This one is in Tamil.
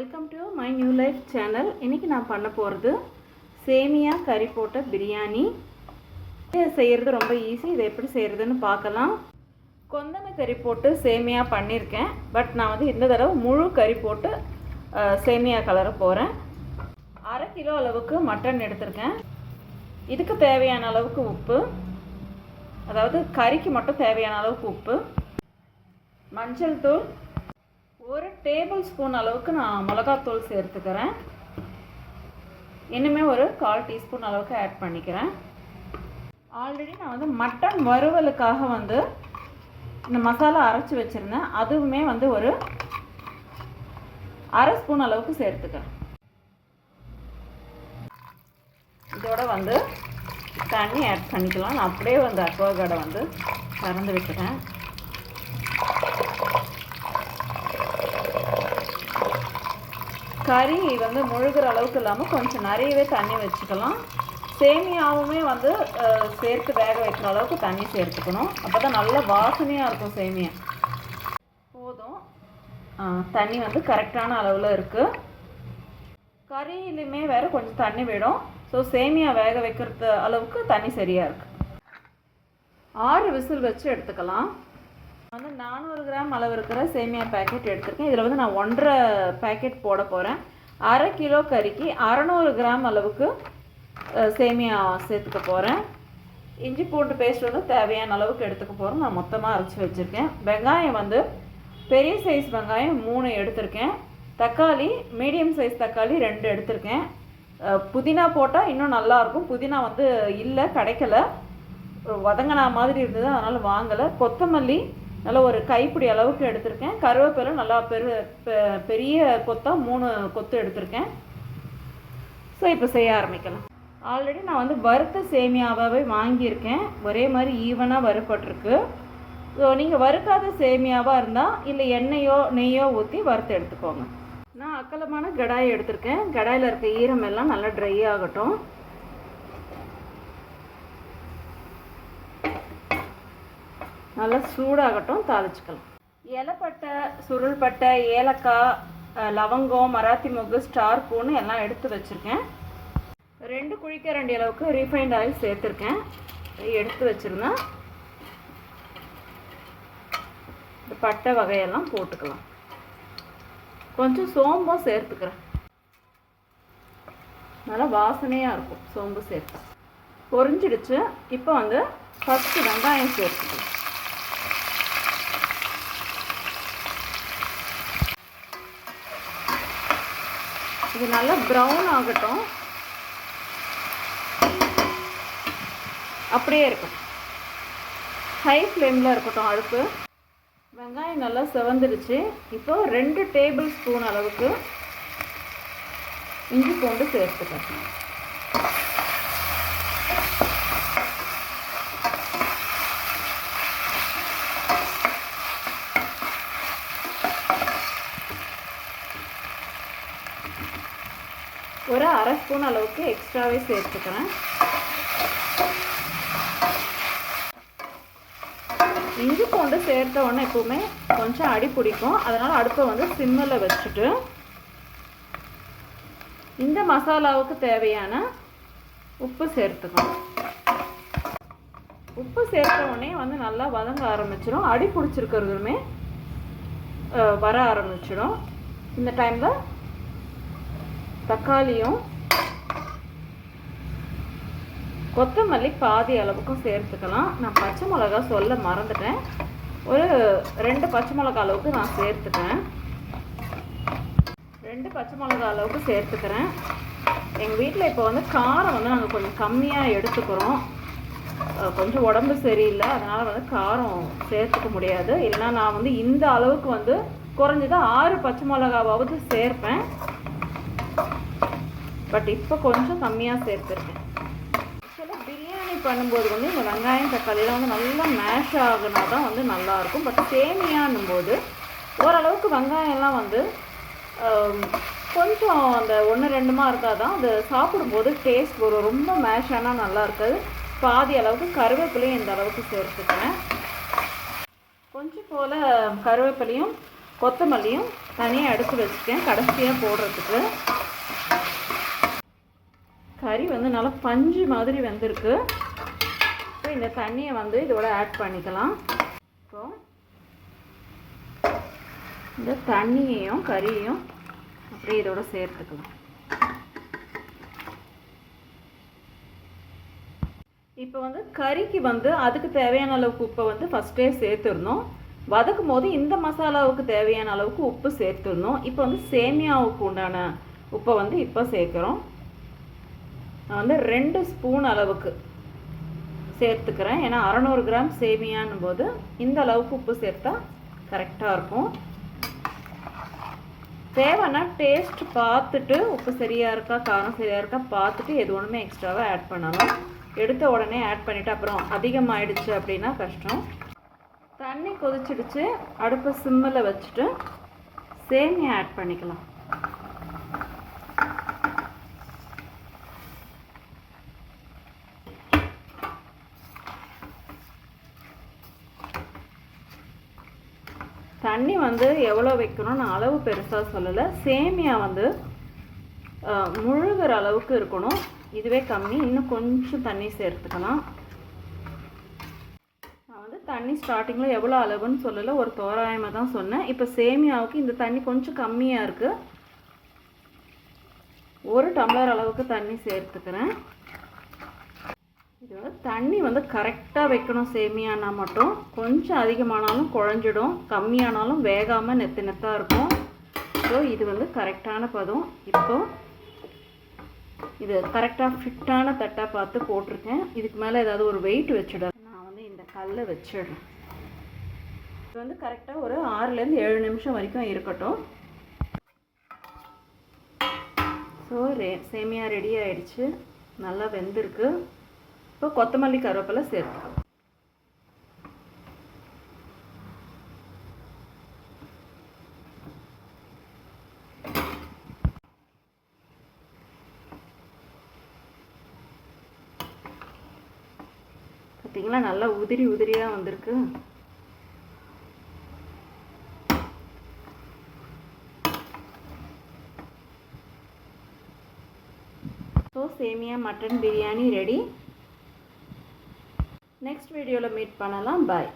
Welcome to my new life channel. இன்றைக்கி நான் பண்ண போகிறது சேமியா கறி போட்ட பிரியாணி. இது செய்கிறது ரொம்ப ஈஸி. இதை எப்படி செய்கிறதுன்னு பார்க்கலாம். கொந்தன கறி போட்டு சேமியா பண்ணியிருக்கேன். பட் நான் இந்த தடவை முழு கறி போட்டு சேமியா கலர போகிறேன். 1/2 கிலோ அளவுக்கு மட்டன் எடுத்திருக்கேன். இதுக்கு தேவையான அளவுக்கு உப்பு, அதாவது கறிக்கு மட்டும் தேவையான அளவுக்கு உப்பு, மஞ்சள் தூள், 1 டேபிள் ஸ்பூன் அளவுக்கு நான் மிளகாத்தூள் சேர்த்துக்கிறேன். இன்னுமே ஒரு 1/4 டீஸ்பூன் அளவுக்கு ஆட் பண்ணிக்கிறேன். ஆல்ரெடி நான் மட்டன் வறுவலுக்காக இந்த மசாலா அரைச்சி வச்சுருந்தேன். அதுவுமே ஒரு 1/2 ஸ்பூன் அளவுக்கு சேர்த்துக்கிறேன். இதோட தண்ணி ஆட் பண்ணிக்கலாம். நான் அப்படியே அக்வாகார்டை திறந்து விட்டுட்டேன். கறி முழுகிற அளவுக்கு இல்லாமல் கொஞ்சம் நிறையவே தண்ணி வச்சுக்கலாம். சேமியாவுமே சேர்த்து வேக வைக்கிற அளவுக்கு தண்ணி சேர்த்துக்கணும். அப்போ தான் நல்ல வாசனையாக இருக்கும் சேமியா. போதும், தண்ணி கரெக்டான அளவில் இருக்குது. கறியிலுமே வேறு கொஞ்சம் தண்ணி விடும். ஸோ சேமியா வேக வைக்கிறது அளவுக்கு தண்ணி சரியாக இருக்குது. 6 விசில் வச்சு எடுத்துக்கலாம். 400 கிராம் அளவு இருக்கிற சேமியா பேக்கெட் எடுத்திருக்கேன். இதில் நான் 1.5 பேக்கெட் போட போகிறேன். 1/2 கிலோ கறிக்கு 600 கிராம் அளவுக்கு சேமியா சேர்த்துக்க போகிறேன். இஞ்சி பூண்டு பேஸ்ட் தேவையான அளவுக்கு எடுத்துக்க போகிறோம். நான் மொத்தமாக அரைச்சி வச்சுருக்கேன். வெங்காயம் பெரிய சைஸ் வெங்காயம் 3 எடுத்திருக்கேன். தக்காளி மீடியம் சைஸ் தக்காளி 2 எடுத்திருக்கேன். புதினா போட்டால் இன்னும் நல்லாயிருக்கும். புதினா இல்லை, கிடைக்கல, வதங்கினா மாதிரி இருந்தது, அதனால் வாங்கலை. கொத்தமல்லி நல்லா ஒரு கைப்பிடி அளவுக்கு எடுத்திருக்கேன். கருவேப்பிலை நல்லா பெரிய கொத்தா 3 கொத்து எடுத்திருக்கேன். ஸோ இப்போ செய்ய ஆரம்பிக்கலாம். ஆல்ரெடி நான் வறுத்த சேமியாவாகவே வாங்கியிருக்கேன். ஒரே மாதிரி ஈவனாக வறுப்பட்டிருக்கு. ஸோ நீங்கள் வறுக்காத சேமியாவாக இருந்தால் இல்லை எண்ணெயோ நெய்யோ ஊற்றி வறுத்து எடுத்துக்கோங்க. நான் அகலமான கடாயை எடுத்திருக்கேன். கடாயில் இருக்க ஈரம் எல்லாம் நல்லா ட்ரை ஆகட்டும். நல்லா சூடாகட்டும், தாளிச்சுக்கலாம். இலைப்பட்டை, சுருள்பட்டை, ஏலக்காய், லவங்கம், மராத்தி மொக்கு, ஸ்டார் பூன்னு எல்லாம் எடுத்து வச்சுருக்கேன். 2 குழிக்கரண்டி அளவுக்கு ரீஃபைண்ட் ஆயில் சேர்த்துருக்கேன். எடுத்து வச்சுருந்தேன். இந்த பட்டை வகையெல்லாம் போட்டுக்கலாம். கொஞ்சம் சோம்பும் சேர்த்துக்கிறேன். நல்லா வாசனையாக இருக்கும் சோம்பு சேர்த்து. பொரிஞ்சிடுச்சு. இப்போ ஃபஸ்ட்டு வெங்காயம் சேர்த்துக்கலாம். இது நல்லா ப்ரௌன் ஆகட்டும். அப்படியே இருக்கும், ஹை ஃப்ளேமில் இருக்கட்டும் அடுப்பு. வெங்காயம் நல்லா செவந்துடுச்சு. இப்போ 2 டேபிள் ஸ்பூன் அளவுக்கு இஞ்சி பூண்டு சேர்த்துக்கலாம். ஒரு 1/2 ஸ்பூன் அளவுக்கு எக்ஸ்ட்ராவே சேர்த்துக்கிறேன். இஞ்சி பூண்டு சேர்த்த உடனே எப்பவுமே கொஞ்சம் அடி பிடிக்கும். அதனால் அடுப்பை சிம்மில் வச்சுட்டு இந்த மசாலாவுக்கு தேவையான உப்பு சேர்த்துக்கணும். உப்பு சேர்த்த உடனே நல்லா வதங்க ஆரம்பிச்சிடும். அடி பிடிச்சிருக்கிறதுமே வர ஆரம்பிச்சிடும். இந்த டைமில் தக்காளியும் கொத்தமல்லி பாதி அளவுக்கும் சேர்த்துக்கலாம். நான் பச்சை மிளகா சொல்ல மறந்துட்டேன். ஒரு 2 பச்சை மிளகா அளவுக்கு நான் சேர்த்துக்கிறேன். 2 பச்சை மிளகா அளவுக்கு சேர்த்துக்கிறேன். எங்கள் வீட்டில் இப்போ காரம் நாங்கள் கொஞ்சம் கம்மியாக எடுத்துக்கிறோம். கொஞ்சம் உடம்பு சரியில்லை, அதனால் காரம் சேர்த்துக்க முடியாது. இல்லைனா நான் இந்த அளவுக்கு குறைஞ்சது 6 பச்சை மிளகாவாவது சேர்ப்பேன். பட் இப்போ கொஞ்சம் கம்மியாக சேர்த்துருக்கேன். பிரியாணி பண்ணும்போது இந்த வெங்காயம் தக்காளியெலாம் நல்லா மேஷ் ஆகுனா தான் நல்லாயிருக்கும். பட் சேமியான்னும் போது ஓரளவுக்கு வெங்காயம்லாம் கொஞ்சம் அந்த 1-2 இருந்தால் தான் அது சாப்பிடும்போது டேஸ்ட் வரும். ரொம்ப மேஷ் ஆனால் நல்லா இருக்காது. பாதி அளவுக்கு கருவேப்பிலையும் இந்த அளவுக்கு சேர்த்துக்கிறேன். கொஞ்சம் போல் கருவேப்பிலையும் கொத்தமல்லியும் தனியாக எடுத்து வச்சுட்டேன் கடைசியாக போடுறதுக்கு. கறி வந்து நல்லா பஞ்சு மாதிரி வெந்திருக்கு. இப்போ இந்த தண்ணியை வந்து இதோட ஆட் பண்ணிக்கலாம். இப்போ இந்த தண்ணியையும் கறியையும் அப்படியே இதோட சேர்த்துக்கலாம். இப்போ வந்து கறிக்கு வந்து அதுக்கு தேவையான அளவுக்கு உப்பை வந்து ஃபஸ்ட்டே சேர்த்துடணும். வதக்கும் போது இந்த மசாலாவுக்கு தேவையான அளவுக்கு உப்பு சேர்த்துடணும். இப்போ வந்து சேமியாவுக்கு உண்டான உப்பை வந்து இப்போ சேர்க்குறோம். நான் வந்து 2 ஸ்பூன் அளவுக்கு சேர்த்துக்கிறேன். ஏன்னா 600 கிராம் சேமியான்னும் போது இந்த அளவுக்கு உப்பு சேர்த்தா கரெக்டாக இருக்கும். தேவைன்னா டேஸ்ட் பார்த்துட்டு உப்பு சரியாக இருக்கா காரம் சரியாக இருக்கா பார்த்துட்டு எது ஒன்றுமே எக்ஸ்ட்ராவாக ஆட் பண்ணலாம். எடுத்த உடனே ஆட் பண்ணிவிட்டு அப்புறம் அதிகமாகிடுச்சு அப்படின்னா கஷ்டம். தண்ணி கொதிச்சிடுச்சு. அடுப்பை சிம்மில் வச்சுட்டு சேமியா ஆட் பண்ணிக்கலாம். தண்ணி வந்து எவ்வளோ வைக்கணும் நான் அளவு பெருசாக சொல்லலை. சேமியா வந்து முழுகிற அளவுக்கு இருக்கணும். இதுவே கம்மி, இன்னும் கொஞ்சம் தண்ணி சேர்த்துக்கலாம். நான் வந்து தண்ணி ஸ்டார்டிங்கில் எவ்வளோ அளவுன்னு சொல்லலை, ஒரு தோராயமாக தான் சொன்னேன். இப்போ சேமியாவுக்கு இந்த தண்ணி கொஞ்சம் கம்மியாக இருக்குது. 1 டம்ளர் அளவுக்கு தண்ணி சேர்த்துக்கிறேன். இது வந்து தண்ணி வந்து கரெக்டாக வைக்கணும். சேமியானா மட்டும் கொஞ்சம் அதிகமானாலும் குழஞ்சிடும், கம்மியானாலும் வேகாமல் நெத்து நெத்தாக இருக்கும். ஸோ இது வந்து கரெக்டான பதம். இப்போ இது கரெக்டாக ஃபிட்டான தட்டாக பார்த்து போட்டிருக்கேன். இதுக்கு மேலே ஏதாவது ஒரு வெயிட் வச்சுடுறேன். நான் வந்து இந்த கல்லை வச்சிடுறேன். இது வந்து கரெக்டாக ஒரு 6லேருந்து 7 நிமிஷம் வரைக்கும் இருக்கட்டும். ஸோ சேமியா ரெடி ஆகிடுச்சு, நல்லா வெந்திருக்கு. இப்போ கொத்தமல்லி கருவேப்பிலை சேர்த்துக்கலாம். பார்த்தீங்களா நல்லா உதிரி உதிரியாக வந்திருக்கு. ஸோ சேமியா மட்டன் பிரியாணி ரெடி. நெக்ஸ்ட் வீடியோவில் மீட் பண்ணலாம். பாய்.